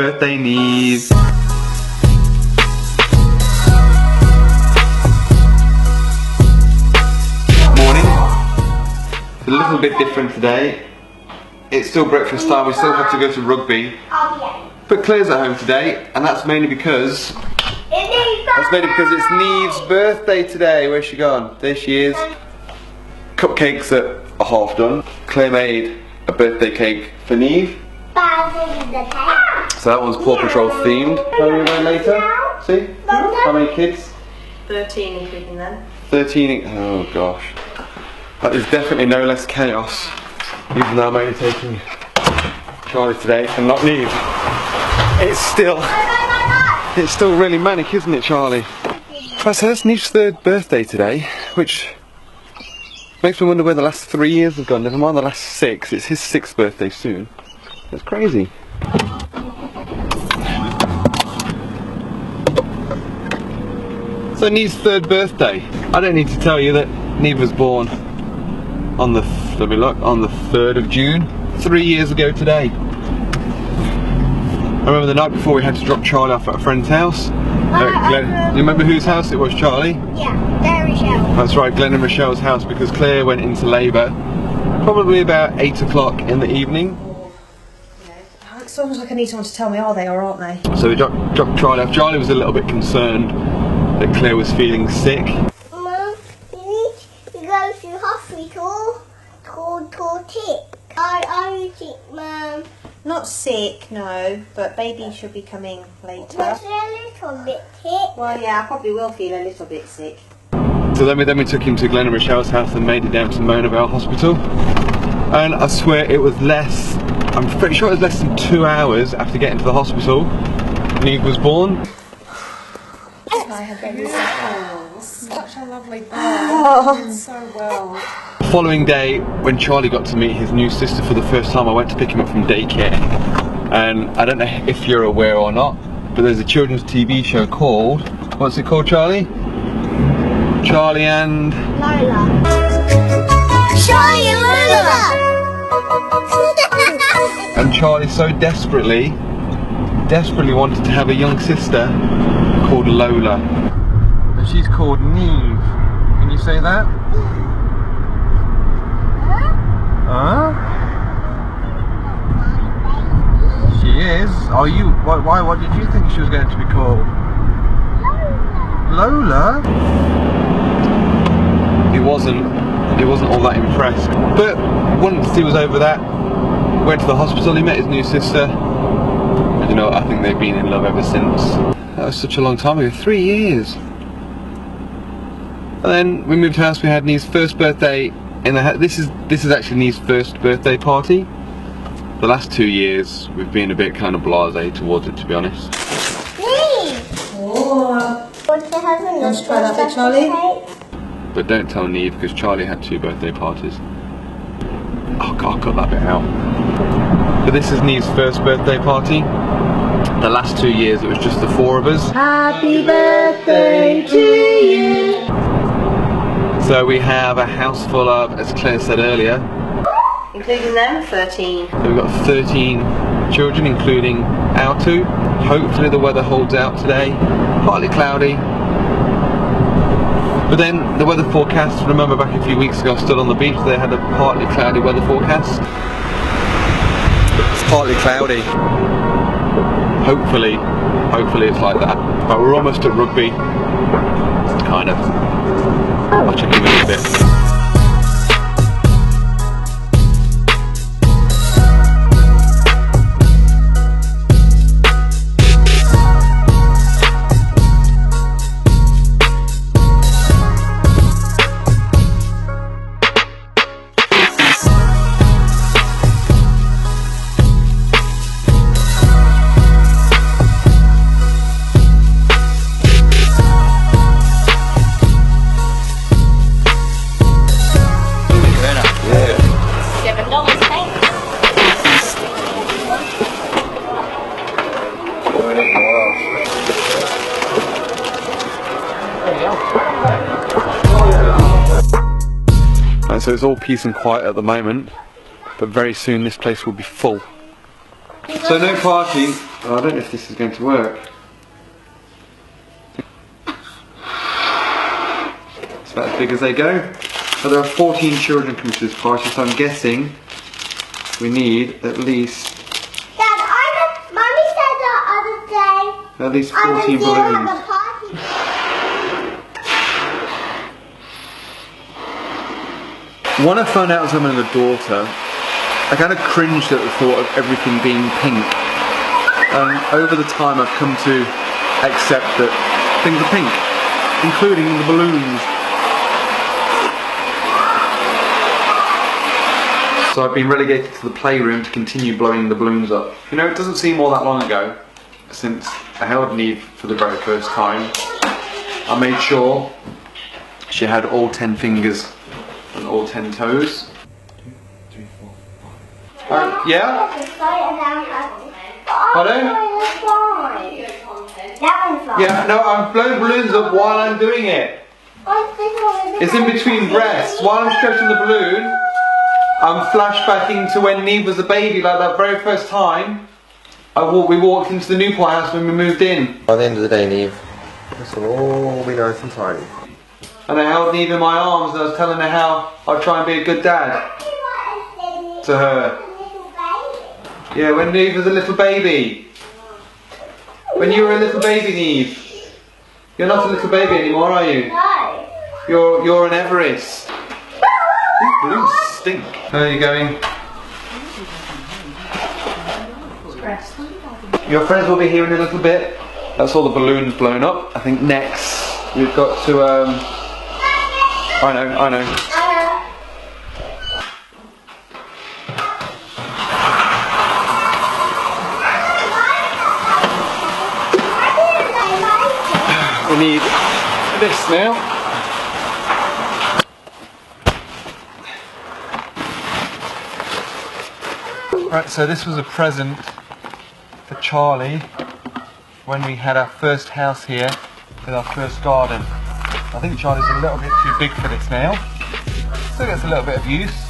birthday, Neve. Morning. It's a little bit different today. It's still breakfast time, we still have to go to rugby. But Claire's at home today, and that's mainly because it's Neve's birthday today. Where's she gone? There she is. Cupcakes are half done. Claire made a birthday cake for Neve. So that one's Paw Patrol themed. How many are there later? See? How many kids? 13 including them. 13, oh gosh. That is definitely no less chaos. Even though I'm only taking Charlie today and not Neve. It's still really manic, isn't it, Charlie? Right, so that's Neve's 3rd birthday today, which makes me wonder where the last 3 years have gone. Never mind the last 6. It's his 6th birthday soon. That's crazy. So Neve's 3rd birthday. I don't need to tell you that Neve was born on the, let me look, on the 3rd of June, 3 years ago today. I remember the night before we had to drop Charlie off at a friend's house. Do you remember whose house it was, Charlie? Yeah, Glenn and Michelle. That's right, Glenn and Michelle's house, because Claire went into labour probably about 8 o'clock in the evening. It's almost like I need someone to tell me, are they or aren't they? So we dropped Charlie off. Charlie was a little bit concerned that Claire was feeling sick. Mum, we need to go to hospital to tick. Are you sick, Mum? Not sick, no, but baby should be coming later. Just a little bit sick. Well, yeah, I probably will feel a little bit sick. So then we took him to Glenn and Michelle's house and made it down to Mona Vale Hospital. And I swear it was less, I'm pretty sure it was less than 2 hours after getting to the hospital, Neve was born. I have been such a lovely boy. Oh, did so well. The following day, when Charlie got to meet his new sister for the first time, I went to pick him up from daycare. And I don't know if you're aware or not, but there's a children's TV show called, what's it called, Charlie? Charlie and... Lola. Charlie and Lola! And Charlie so desperately wanted to have a young sister called Lola. And she's called Neve. Can you say that? Huh? She is? Are you? Why? What did you think she was going to be called? Lola? He wasn't all that impressed. But once he was over that, went to the hospital, he met his new sister. And you know, I think they've been in love ever since. That was such a long time ago, 3 years. And then we moved house, we had Neve's first birthday in the house. This is actually Neve's first birthday party. The last 2 years, we've been a bit kind of blasé towards it, to be honest. Neve! Oh. Want to have a Let's try that bit, Charlie. But don't tell Neve, because Charlie had 2 birthday parties. Oh God, I'll cut that bit out. But this is Neve's first birthday party. The last 2 years it was just the 4 of us. Happy birthday to you. So we have a house full of, as Claire said earlier, Including them, 13. so we've got 13 children, including our 2. Hopefully the weather holds out today. Partly cloudy. But then the weather forecast, remember back a few weeks ago I stood on the beach, they had a partly cloudy weather forecast. It's partly cloudy. Hopefully it's like that. But we're almost at rugby. Kind of. I'll check in with you a bit. So it's all peace and quiet at the moment, but very soon this place will be full. So no party. Oh, I don't know if this is going to work. It's about as big as they go. But there are 14 children coming to this party, so I'm guessing we need at least... Dad, Mummy said the other day... At least 14 balloons. Have a party. When I found out I was having a daughter, I kind of cringed at the thought of everything being pink. Over the time I've come to accept that things are pink, including the balloons. So I've been relegated to the playroom to continue blowing the balloons up. You know, it doesn't seem all that long ago since I held Neve for the very first time. I made sure she had all 10 fingers and all 10 toes. 2, 3, 4, 5. Yeah? Pardon? Yeah, no, I'm blowing balloons up while I'm doing it. It's in between breaths. While I'm stretching the balloon, I'm flashbacking to when Neve was a baby, like that very first time. We walked into the Newport house when we moved in. By the end of the day, Neve, this will all be nice and tidy. And I held Neve in my arms and I was telling her how I'd try and be a good dad to her. Yeah, when Neve was a little baby. When you were a little baby, Neve. You're not a little baby anymore, are you? No. You're an Everest. These balloons stink. Where are you going? Your friends will be here in a little bit. That's all the balloons blown up. I think next we've got to I know. We need this now. Right, so this was a present for Charlie when we had our first house here with our first garden. I think Charlie's a little bit too big for this now. Still gets a little bit of use,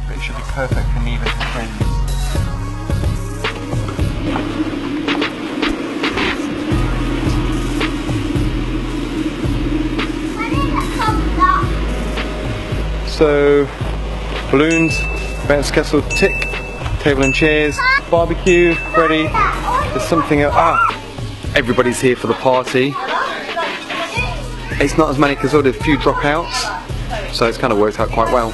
but it should be perfect for Neve and her friends. So, balloons, bounce castle, tick, table and chairs, barbecue, ready. There's something else. Everybody's here for the party. It's not as many because there were a few dropouts, so it's kind of worked out quite well.